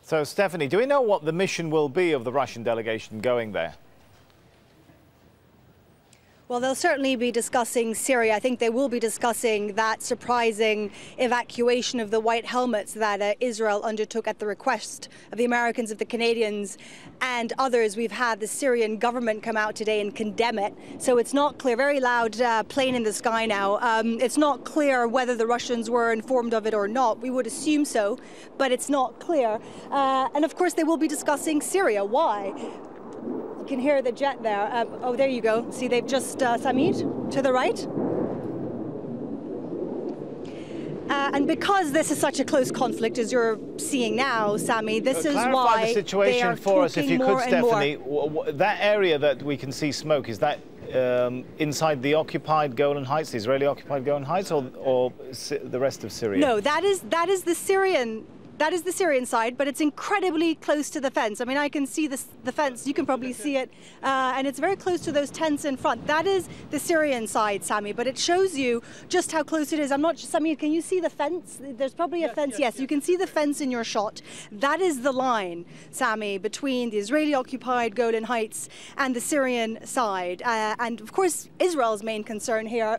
So, Stefanie, do we know what the mission will be of the Russian delegation going there? Well, they'll certainly be discussing Syria. I think they will be discussing that surprising evacuation of the white helmets that Israel undertook at the request of the Americans, of the Canadians and others. We've had the Syrian government come out today and condemn it. So it's not clear, very loud plane in the sky now. It's not clear whether the Russians were informed of it or not. We would assume so, but it's not clear. And of course, they will be discussing Syria. Why? You can hear the jet there. Oh, there you go. See, they've just, Samid, to the right. And because this is such a close conflict, as you're seeing now, Sami, this is why clarify the situation for us, if you could, Stefanie. That area that we can see smoke, is that inside the occupied Golan Heights, the Israeli-occupied Golan Heights, or the rest of Syria? No, that is the Syrian. That is the Syrian side, but it's incredibly close to the fence. I mean, I can see the fence. You can probably see it, and it's very close to those tents in front. That is the Syrian side, Sami, but it shows you just how close it is. I'm not, Sami, can you see the fence? There's probably a fence. Yes, you can see the fence in your shot. That is the line, Sami, between the Israeli-occupied Golan Heights and the Syrian side. And of course, Israel's main concern here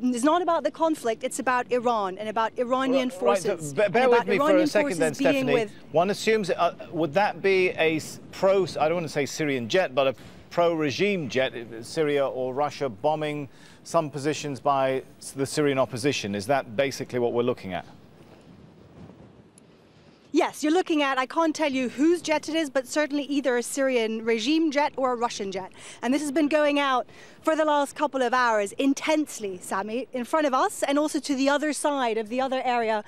is not about the conflict, it's about Iran and about Iranian forces. Right, bear with me for a second then, Stefanie. One assumes, would that be a I don't want to say Syrian jet, but a pro-regime jet, Syria or Russia bombing some positions by the Syrian opposition? Is that basically what we're looking at? Yes, you're looking at, I can't tell you whose jet it is, but certainly either a Syrian regime jet or a Russian jet. And this has been going out for the last couple of hours intensely, Sami, in front of us and also to the other side of the other area.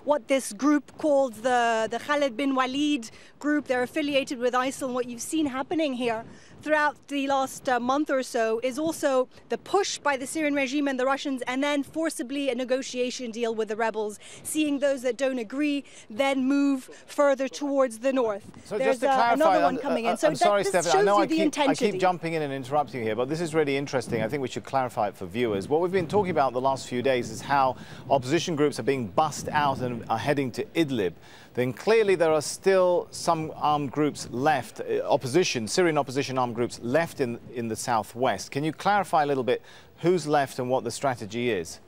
What this group called the Khalid bin Walid group, they're affiliated with ISIL. And what you've seen happening here throughout the last month or so is also the push by the Syrian regime and the Russians, and then forcibly a negotiation deal with the rebels, seeing those that don't agree, then move further towards the north. So there's just to clarify, another one coming in. So I'm sorry, Stefanie, I know I keep jumping in and interrupting you here, but this is really interesting. I think we should clarify it for viewers. What we've been talking about the last few days is how opposition groups are being bussed out and are heading to Idlib. Then clearly there are still some armed groups left, Syrian opposition armed groups left in the southwest. Can you clarify a little bit who's left and what the strategy is?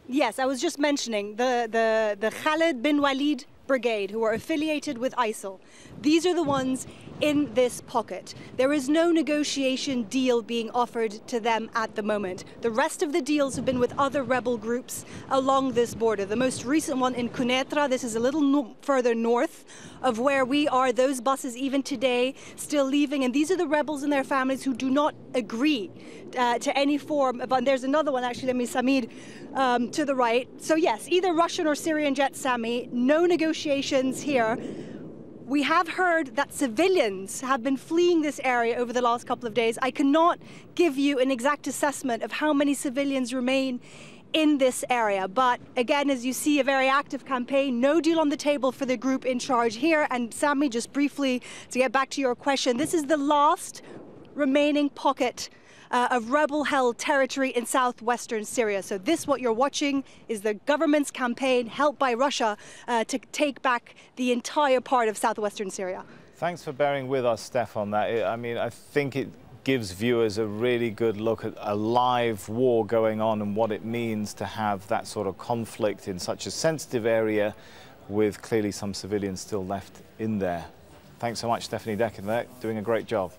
Yes, I was just mentioning the Khalid bin Walid brigade, who are affiliated with ISIL. These are the ones in this pocket. There is no negotiation deal being offered to them at the moment. The rest of the deals have been with other rebel groups along this border. The most recent one in Quneitra, this is a little further north of where we are. Those buses even today still leaving, and these are the rebels and their families who do not agree to any form of, and there's another one actually, let me, Samid, to the right. So yes, either Russian or Syrian jet, Sami, no negotiations here. We have heard that civilians have been fleeing this area over the last couple of days. I cannot give you an exact assessment of how many civilians remain in this area. But again, as you see, a very active campaign, no deal on the table for the group in charge here. And Sami, just briefly to get back to your question, this is the last remaining pocket of rebel-held territory in southwestern Syria. So this, what you're watching, is the government's campaign, helped by Russia, to take back the entire part of southwestern Syria. Thanks for bearing with us, Steph, on that. I mean, I think it gives viewers a really good look at a live war going on and what it means to have that sort of conflict in such a sensitive area with clearly some civilians still left in there. Thanks so much, Stefanie Dekker, doing a great job.